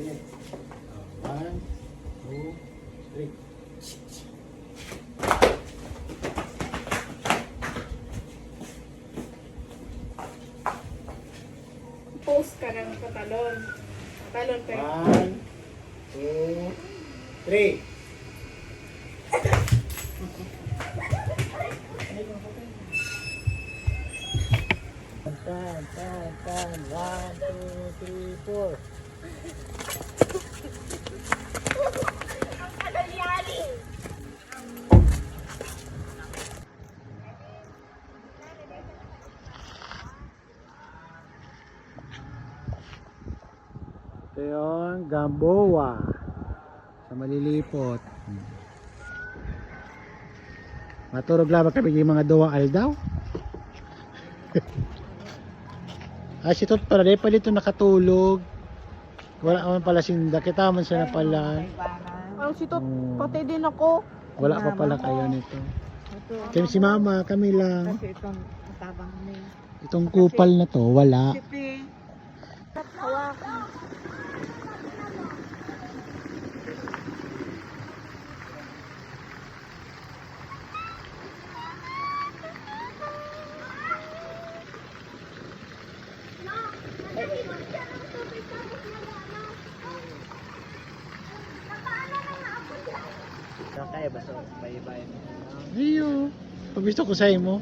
One, two, three. Post ka ng patalon. Patalon pa. One, two, three. Tan. One, two, three, four. Ito yung Gamboa sa Malilipot. Maturog lang ba kami yung mga duwang aldaw? Si Tot pala, di pa dito nakatulog. Wala naman pala sinda, kita man siya na pala. Ang si Tot, pati din ako. Wala pa pala kayo nito. Kami si Mama, kami lang. Kasi itong matabang na yun. Itong kupal na to, wala. Sipi. Hawakan. Kaya ba sa bayi-bayi? Iyo, pabisto ko sa'yo mo.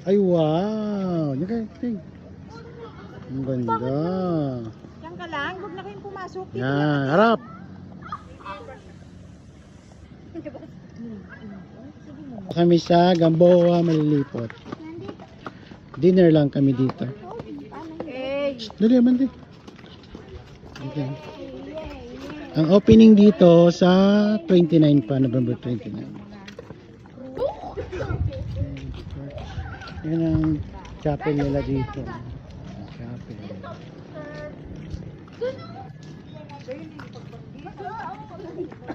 Ay wow, nakating. Ang ganda. Diyan ka lang, huwag na kayong pumasok. Yan, harap. Kami sa Gamboa, Malilipot. Dinner lang kami dito. Dali naman din. Okay. Ang opening dito sa 29 pa, November 29. Yan ang chapel nila dito. Chapel.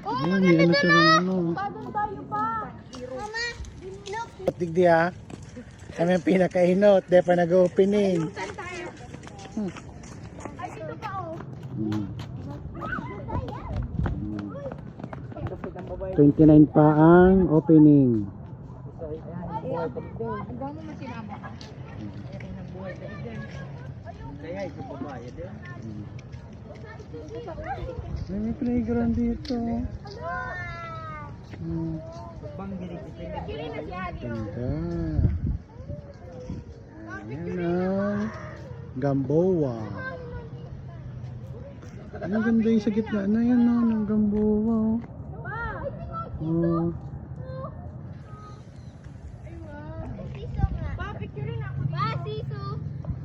Oh, may ano siya ng ano. Tigdi ha. Kami ang pinakainot. Di pa nag-opening. Ay, dito pa oh. 29 pa ang opening. Hanggang mo masinama ka. Kaya ito babae din. May playground dito. Panggilig ito. Ganda. Ayan ang Gamboa. Ang ganda yung sa gitna na yan no, ng Gamboa. Oh. Picturein ako dito.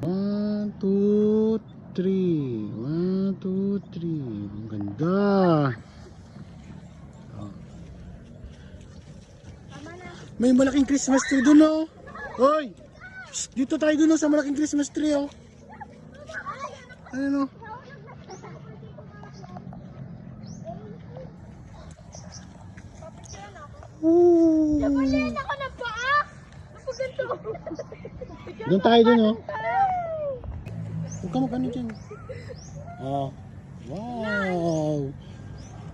1, 2, 3. 1, 2, 3. Ang ganda. Oh. May malaking Christmas tree dun oh. Hoy! Shh, dito tayo dun oh, sa malaking Christmas tree oh. Ano no? Ooh. Napasin ako ng paa. Ako ganito. Doon tayo dun oh. Huwag ka magano dyan. Oh. Wow.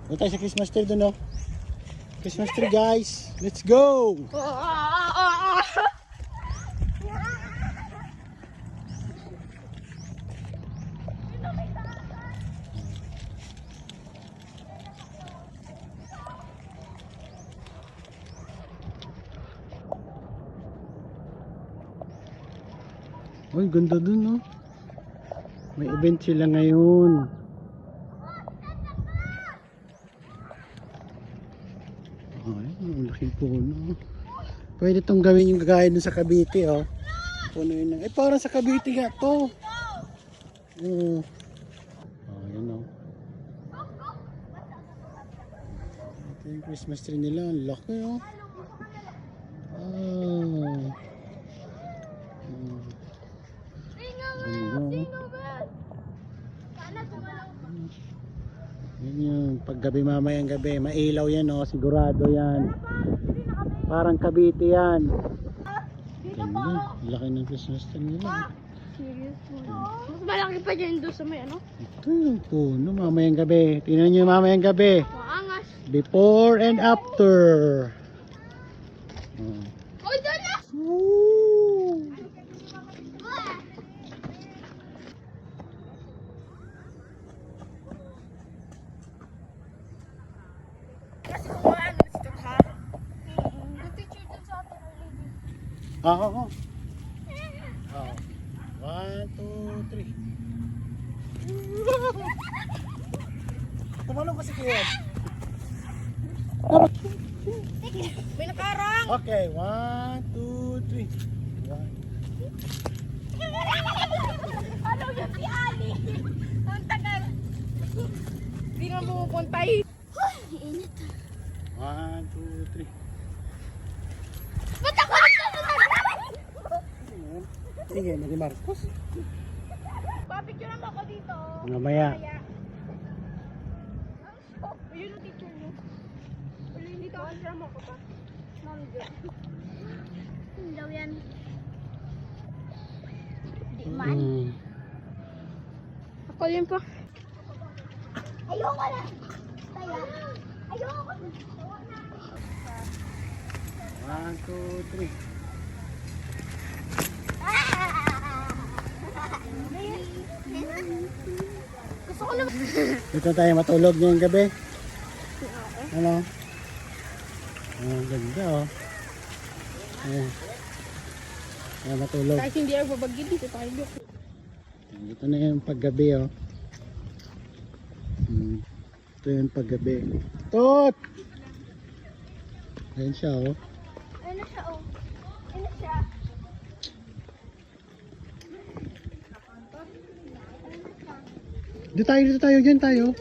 Doon tayo sa Christmas tree dun oh. Christmas tree guys. Let's go. Uy, ganda dun no. May event sila ngayon. Ay, ang laking puno. Pwede itong gawin yung gagaya dun sa Cavite oh. Puno yun. Eh parang sa Cavite nga to. Oh, yan oh. Ito yung Christmas tree nila. Ang laki oh. Oh. Yan yung paggabi mamayang gabi, mailaw yan oh, sigurado yan. Parang Cavite yan. Ganda. Laki ng Christmas tree nila. Serious po. Mas malaki pa dyan doon sa may ano? Ito yung puno mamayang gabi. Tingnan nyo mamayang gabi. Maangas. Before and after. Oh. Oy, doon na! Woo! Kasi kung ano dito ha? Picture dun sa atin. Oo. Oh. 1, 2, 3. Tumalong kasi kayo. May nakarang! Okay, 1, 2, 3. Ano yun si Ali? Ang tagal. Hindi naman pumupunta eh. Init. 1, 2, 3. Ba't ako Sige, Mari Marcos. papicture naman ako dito. Mamaya. Oh, yun ang teacher niyo. Ulit dito, picture mo ako pa. Mami, hindi daw yan. Di man. Ako yun pa. Ayoko na. Kaya, ayoko na. 1, 2, 3. Gusto ko naman. Dito tayo matulog ngayong gabi. Ano? Ang ganda oh. Ayan, matulog. Kahit hindi ako babagin dito tayo. Dito na yung paggabi oh. Ito yung paggabi. Tot! Ayan siya oh. Ano siya oh? Ano siya? Dito tayo, dyan tayo.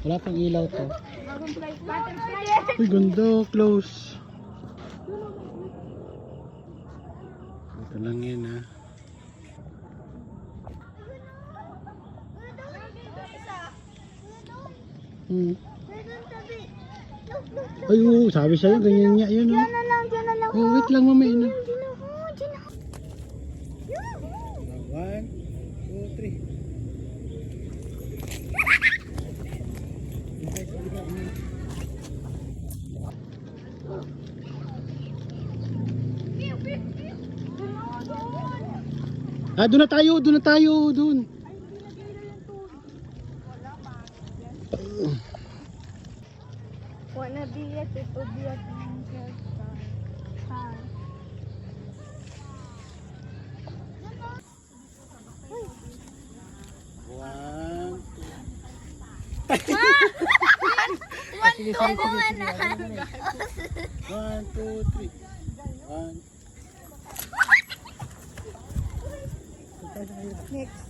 Wala pang ilaw to. Butterfly. Uy, ganda, close. Ito lang yan ha. Ay, oo, sabi sa'yo, ganyan niya, yun oh. Diyan na lang. Oh, wait lang, mamaya na. Diyan na. 1, 2, 3. Ah, doon na tayo, doon. Wanna be a to be a angel star. One, One, two, three. One. Next.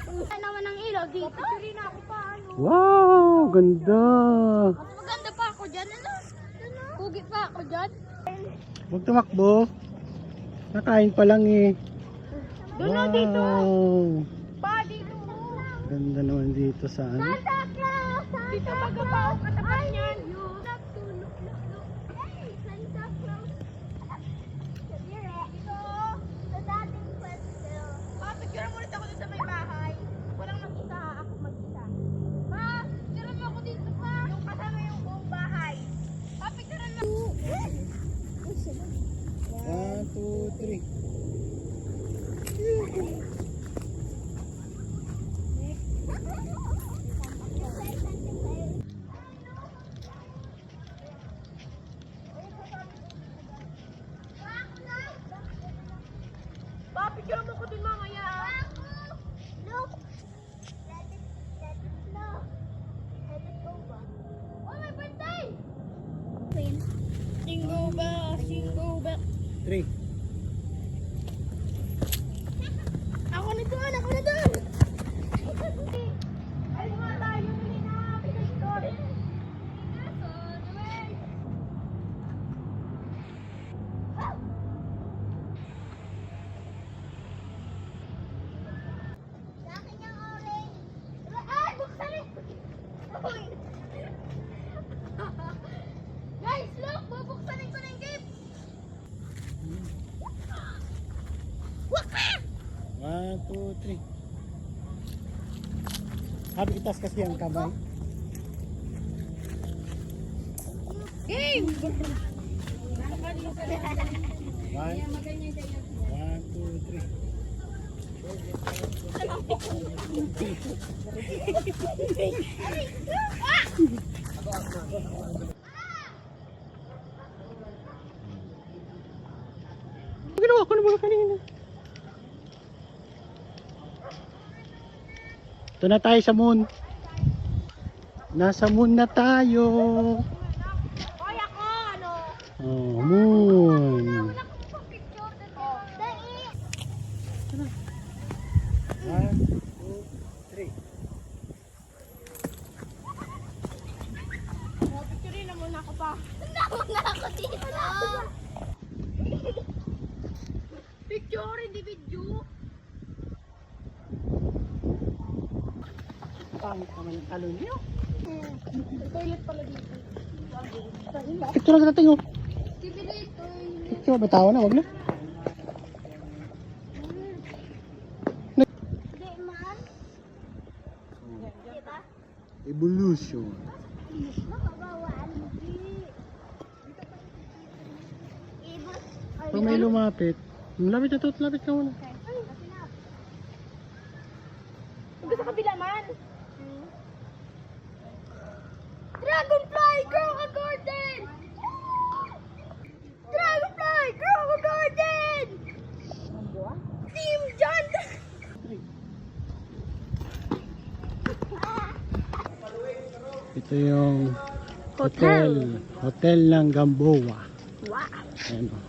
Ano naman ang ilaw dito? Picture na ako pa ano. Wow, ganda. Mas maganda pa ako dyan, ano? Pugi pa ako dyan. Huwag tumakbo. Nakain pa lang eh. Doon na dito. Wow. Pa dito. Ganda naman dito sa ano. Santa Claus! Dito magabaw katapat niyan. Hey, Santa Claus! Dito, sa dating pwesto. Picture mo ulit ako dito sa may bahay. Walang mag-isa, ako mag-isa. Pa, picture mo ako dito pa. Yung kasama yung buong bahay. Picture mo. One, two, three. Picture mo ko din mamaya. Look. Oh, my birthday! Jingle bell, jingle bell. Three. Ako na doon, ako na doon. Ay, mga tayo muli na. Pinag-story. Ay, buksan eh. Uy. 2, 3. Sabi itas kasi ang kamay. Game! 1, 2, 3. Ginawa ko na mga kanina. Ito na tayo sa moon. Nasa moon na tayo. Hoy, ako, ano? Oh, moon. Wala akong pa-picture. Dali. 1, 2, 3. Picture na muna ako pa. Nauna ako dito. Picture, hindi video. Pangit naman yung talon niyo. Toilet pala dito. Picture na natin oh. Toilet. Picture, batawa na, wag na. Hindi man. Diba? Evolution. Nakabawaan. Pag may lumapit, lapit na to, lapit ka muna. Hanggang sa kabila man. Dragonfly, grow a garden! Dragonfly, grow a garden! Team John! Ito yung hotel ng Gamboa. Wow! Ayan oh.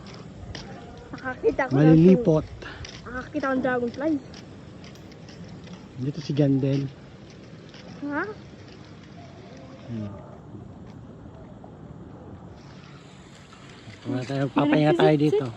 Nakakita ko Malilipot. Nakakita ko ng dragonfly. Dito si Gandel. Ha? Ayan. Papahinga tayo dito.